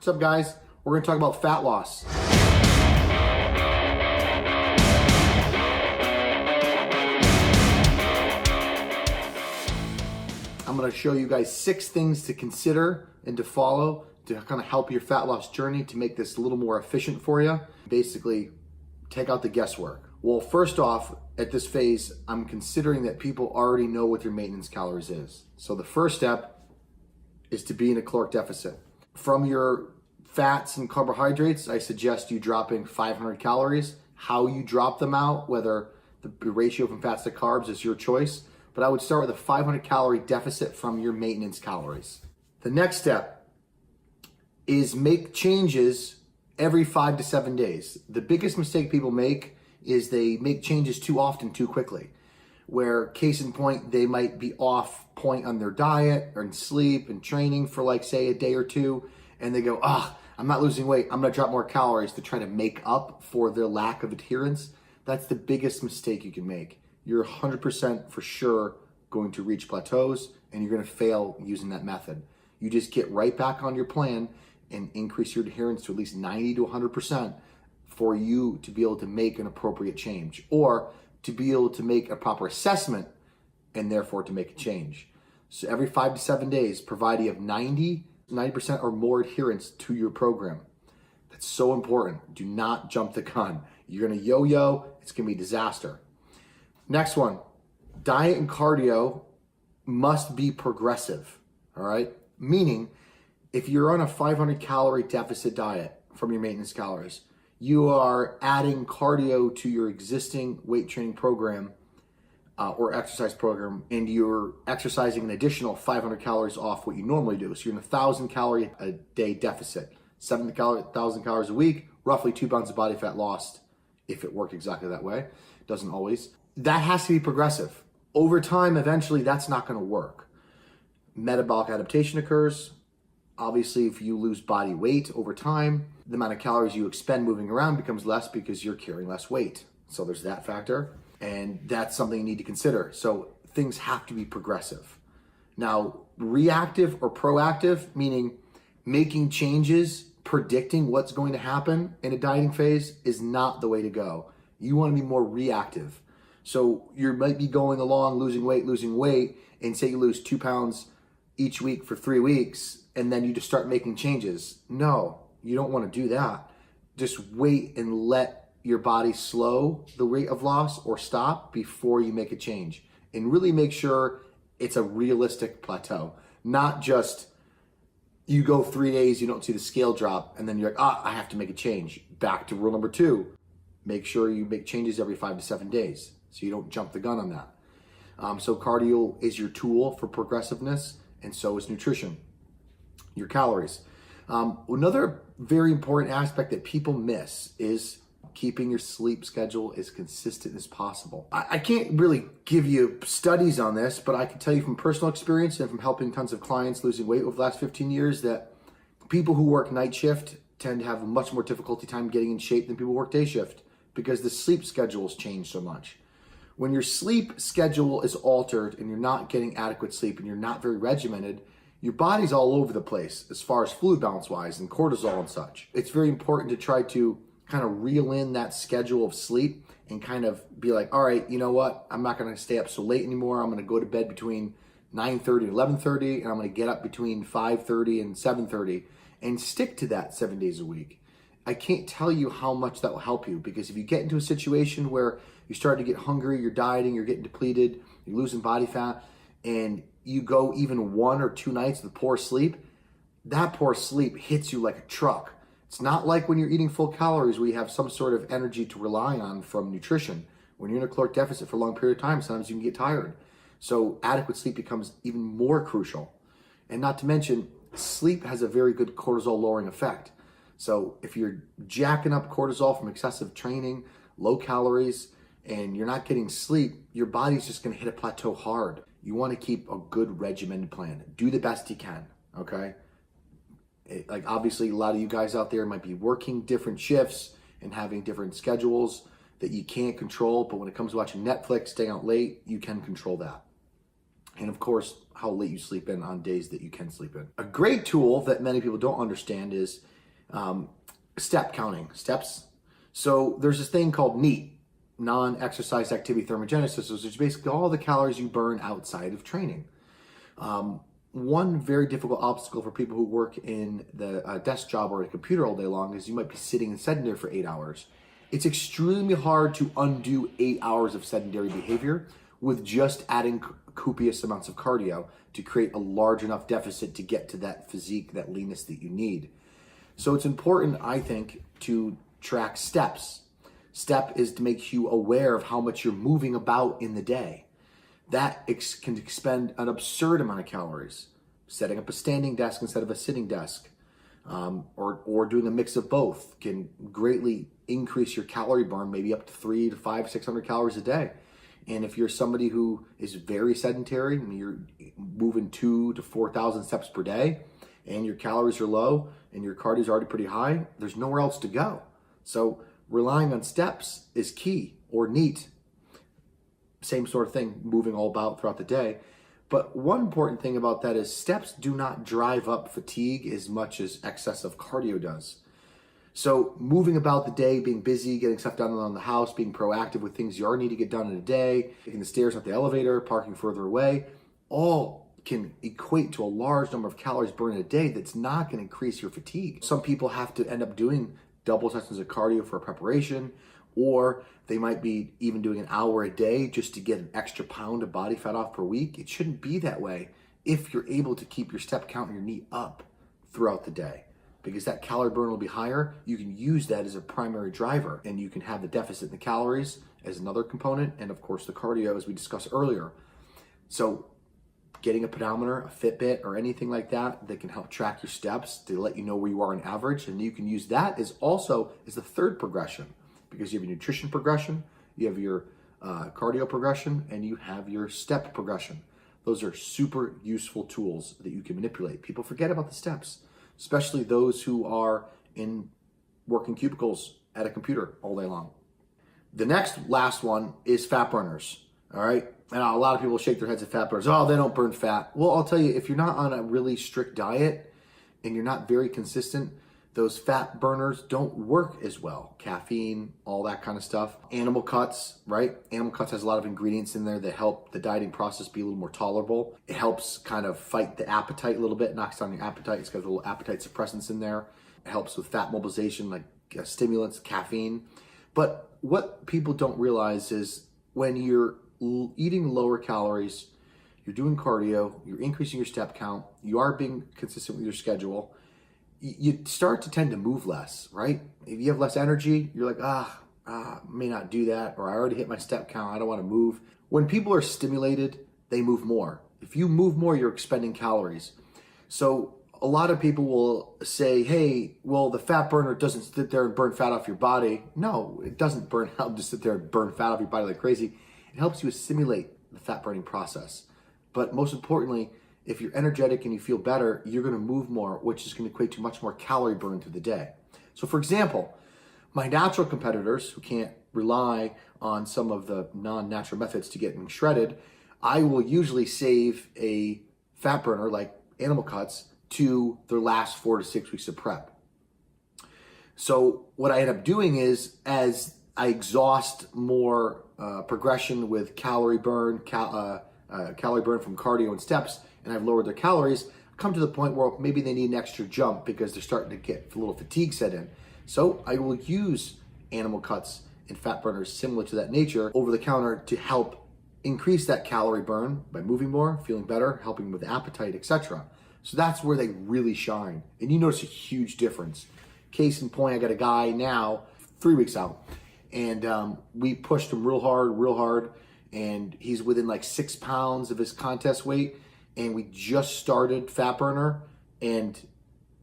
What's up, guys? We're going to talk about fat loss. I'm going to show you guys 6 things to consider and to follow to kind of help your fat loss journey to make this a little more efficient for you. Basically, take out the guesswork. Well, first off, at this phase, I'm considering that people already know what their maintenance calories is. So the first step is to be in a caloric deficit. From your fats and carbohydrates, I suggest you dropping 500 calories. How you drop them out, whether the ratio from fats to carbs is your choice, but I would start with a 500 calorie deficit from your maintenance calories. The next step is make changes every 5 to 7 days. The biggest mistake people make is they make changes too often, too quickly, where case in point, they might be off point on their diet or in sleep and training for like say a day or two, and they go, I'm not losing weight, I'm gonna drop more calories to try to make up for their lack of adherence. That's the biggest mistake you can make. You're 100% for sure going to reach plateaus and you're gonna fail using that method. You just get right back on your plan and increase your adherence to at least 90 to 100% for you to be able to make an appropriate change, or to be able to make a proper assessment and therefore to make a change. So every 5 to 7 days, provide you have 90% or more adherence to your program. That's so important. Do not jump the gun. You're gonna yo-yo, it's gonna be a disaster. Next one, diet and cardio must be progressive, all right? Meaning, if you're on a 500 calorie deficit diet from your maintenance calories, you are adding cardio to your existing weight training program or exercise program, and you're exercising an additional 500 calories off what you normally do. So you're in a 1,000 calorie a day deficit, 7,000 calories a week, roughly 2 pounds of body fat lost, if it worked exactly that way. Doesn't always. That has to be progressive. Over time, eventually, that's not gonna work. Metabolic adaptation occurs. Obviously, if you lose body weight over time, the amount of calories you expend moving around becomes less because you're carrying less weight. So there's that factor, and that's something you need to consider. So things have to be progressive. Now, reactive or proactive, meaning making changes, predicting what's going to happen in a dieting phase, is not the way to go. You want to be more reactive. So you might be going along losing weight, and say you lose 2 pounds each week for 3 weeks, and then you just start making changes. No, you don't want to do that. Just wait and let your body slow the rate of loss or stop before you make a change. And really make sure it's a realistic plateau. Not just you go 3 days, you don't see the scale drop, and then you're like, I have to make a change. Back to rule number 2. Make sure you make changes every 5 to 7 days so you don't jump the gun on that. So cardio is your tool for progressiveness, and so is nutrition. Your calories. Another very important aspect that people miss is keeping your sleep schedule as consistent as possible. I can't really give you studies on this, but I can tell you from personal experience and from helping tons of clients losing weight over the last 15 years that people who work night shift tend to have a much more difficulty time getting in shape than people who work day shift because the sleep schedules change so much. When your sleep schedule is altered and you're not getting adequate sleep and you're not very regimented, your body's all over the place as far as fluid balance wise and cortisol and such. It's very important to try to kind of reel in that schedule of sleep and kind of be like, all right, you know what? I'm not gonna stay up so late anymore. I'm gonna go to bed between 9:30 and 11:30, and I'm gonna get up between 5:30 and 7:30 and stick to that 7 days a week. I can't tell you how much that will help you, because if you get into a situation where you start to get hungry, you're dieting, you're getting depleted, you're losing body fat, and you go even 1 or 2 nights with poor sleep, that poor sleep hits you like a truck. It's not like when you're eating full calories where you have some sort of energy to rely on from nutrition. When you're in a caloric deficit for a long period of time, sometimes you can get tired. So adequate sleep becomes even more crucial. And not to mention, sleep has a very good cortisol lowering effect. So if you're jacking up cortisol from excessive training, low calories, and you're not getting sleep, your body's just gonna hit a plateau hard. You wanna keep a good regimented plan. Do the best you can, okay? Like obviously a lot of you guys out there might be working different shifts and having different schedules that you can't control, but when it comes to watching Netflix, staying out late, you can control that. and of course, how late you sleep in on days that you can sleep in. A great tool that many people don't understand is step counting, steps. So there's this thing called NEAT, non-exercise activity thermogenesis, which is basically all the calories you burn outside of training. One very difficult obstacle for people who work in the desk job or a computer all day long is you might be sitting and sedentary for 8 hours. It's extremely hard to undo 8 hours of sedentary behavior with just adding copious amounts of cardio to create a large enough deficit to get to that physique, that leanness that you need. So it's important, I think, to track steps. Step is to make you aware of how much you're moving about in the day. That can expend an absurd amount of calories. Setting up a standing desk instead of a sitting desk, or doing a mix of both can greatly increase your calorie burn, maybe up to 300 to 500, 600 calories a day. And if you're somebody who is very sedentary, I mean, you're moving 2,000 to 4,000 steps per day, and your calories are low, and your cardio is already pretty high, there's nowhere else to go. So relying on steps is key, or NEAT. Same sort of thing, moving all about throughout the day. But one important thing about that is steps do not drive up fatigue as much as excessive cardio does. So moving about the day, being busy, getting stuff done around the house, being proactive with things you already need to get done in a day, taking the stairs, not the elevator, parking further away, all can equate to a large number of calories burned in a day that's not going to increase your fatigue. Some people have to end up doing double sessions of cardio for preparation, or they might be even doing an hour a day just to get an extra pound of body fat off per week. It shouldn't be that way if you're able to keep your step count and your NEAT up throughout the day, because that calorie burn will be higher. You can use that as a primary driver, and you can have the deficit in the calories as another component, and of course the cardio as we discussed earlier. So getting a pedometer, a Fitbit, or anything like that that can help track your steps to let you know where you are on average, and you can use that as the third progression, because you have your nutrition progression, you have your cardio progression, and you have your step progression. Those are super useful tools that you can manipulate. People forget about the steps, especially those who are in working cubicles at a computer all day long. The last one is fat burners, all right? And a lot of people shake their heads at fat burners. Oh, they don't burn fat. Well, I'll tell you, if you're not on a really strict diet and you're not very consistent, those fat burners don't work as well. Caffeine, all that kind of stuff. Animal cuts, right? Animal cuts has a lot of ingredients in there that help the dieting process be a little more tolerable. It helps kind of fight the appetite a little bit, knocks down your appetite. It's got a little appetite suppressants in there. It helps with fat mobilization, like stimulants, caffeine. But what people don't realize is when you're eating lower calories, you're doing cardio, you're increasing your step count, you are being consistent with your schedule, you start to tend to move less, right? If you have less energy, you're like, may not do that, or I already hit my step count, I don't want to move. When people are stimulated, they move more. If you move more, you're expending calories. So a lot of people will say, hey, well, the fat burner doesn't sit there and burn fat off your body. No, it doesn't burn out, just sit there and burn fat off your body like crazy. It helps you assimilate the fat burning process. But most importantly, if you're energetic and you feel better, you're going to move more, which is going to equate to much more calorie burn through the day. So for example, my natural competitors who can't rely on some of the non-natural methods to get them shredded, I will usually save a fat burner like animal cuts to their last 4 to 6 weeks of prep. So what I end up doing is, as I exhaust more progression with calorie burn from cardio and steps, and I've lowered their calories, come to the point where maybe they need an extra jump because they're starting to get a little fatigue set in. So I will use animal cuts and fat burners similar to that nature over the counter to help increase that calorie burn by moving more, feeling better, helping with appetite, etc. So that's where they really shine. And you notice a huge difference. Case in point, I got a guy now, 3 weeks out, and we pushed him real hard, and he's within like 6 pounds of his contest weight, and we just started fat burner, and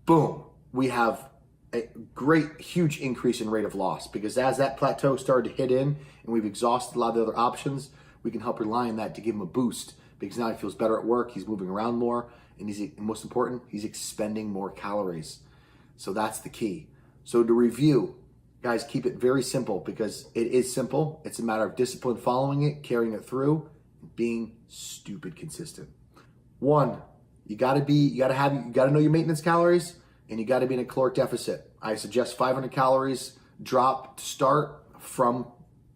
boom, we have a great, huge increase in rate of loss, because as that plateau started to hit in and we've exhausted a lot of the other options, we can help rely on that to give him a boost, because now he feels better at work, he's moving around more, and most important, he's expending more calories. So that's the key. So to review, guys, keep it very simple, because it is simple. It's a matter of discipline, following it, carrying it through, being stupid consistent. One, you gotta know your maintenance calories, and you gotta be in a caloric deficit. I suggest 500 calories drop to start from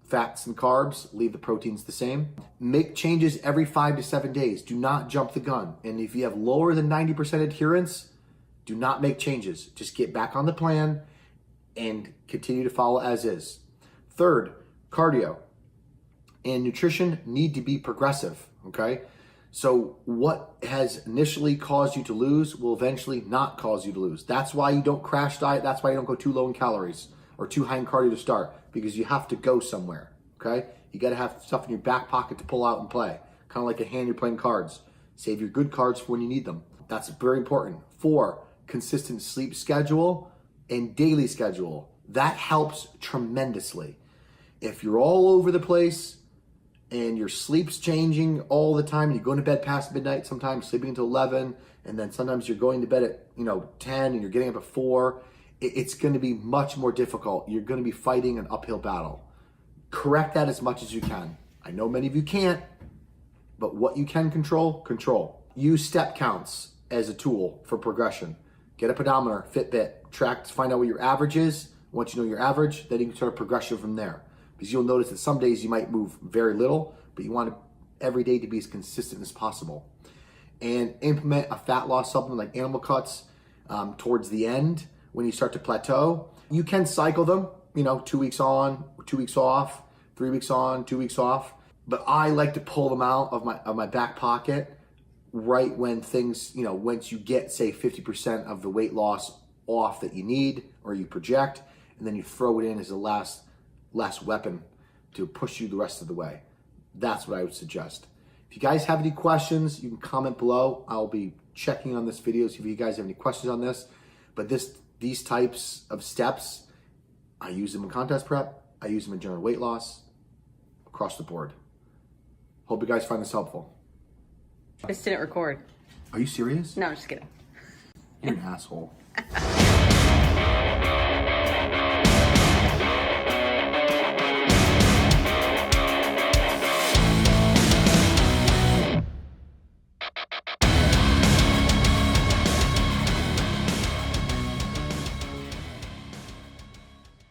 fats and carbs, leave the proteins the same. Make changes every 5 to 7 days. Do not jump the gun. And if you have lower than 90% adherence, do not make changes. Just get back on the plan and continue to follow as is. Third, cardio and nutrition need to be progressive, okay? So what has initially caused you to lose will eventually not cause you to lose. That's why you don't crash diet. That's why you don't go too low in calories or too high in cardio to start, because you have to go somewhere, okay? You gotta have stuff in your back pocket to pull out and play. Kind of like a hand you're playing cards. Save your good cards for when you need them. That's very important. 4, consistent sleep schedule and daily schedule. That helps tremendously. If you're all over the place and your sleep's changing all the time, you're going to bed past midnight, sometimes sleeping until 11, and then sometimes you're going to bed at 10 and you're getting up at 4, it's going to be much more difficult. You're going to be fighting an uphill battle. Correct that as much as you can. I know many of you can't, but what you can control, control. Use step counts as a tool for progression. Get a pedometer, Fitbit, track to find out what your average is. Once you know your average, then you can start a progression from there. Because you'll notice that some days you might move very little, but you want every day to be as consistent as possible. And implement a fat loss supplement like animal cuts towards the end when you start to plateau. You can cycle them, 2 weeks on, 2 weeks off, 3 weeks on, 2 weeks off. But I like to pull them out of my back pocket right when things, once you get, say, 50% of the weight loss off that you need or you project, and then you throw it in as a last weapon to push you the rest of the way. That's what I would suggest. If you guys have any questions, you can comment below. I'll be checking on this video, see if you guys have any questions on this. But these types of steps, I use them in contest prep, I use them in general weight loss, across the board. Hope you guys find this helpful. This didn't record. Are you serious? No, I'm just kidding. You're an asshole.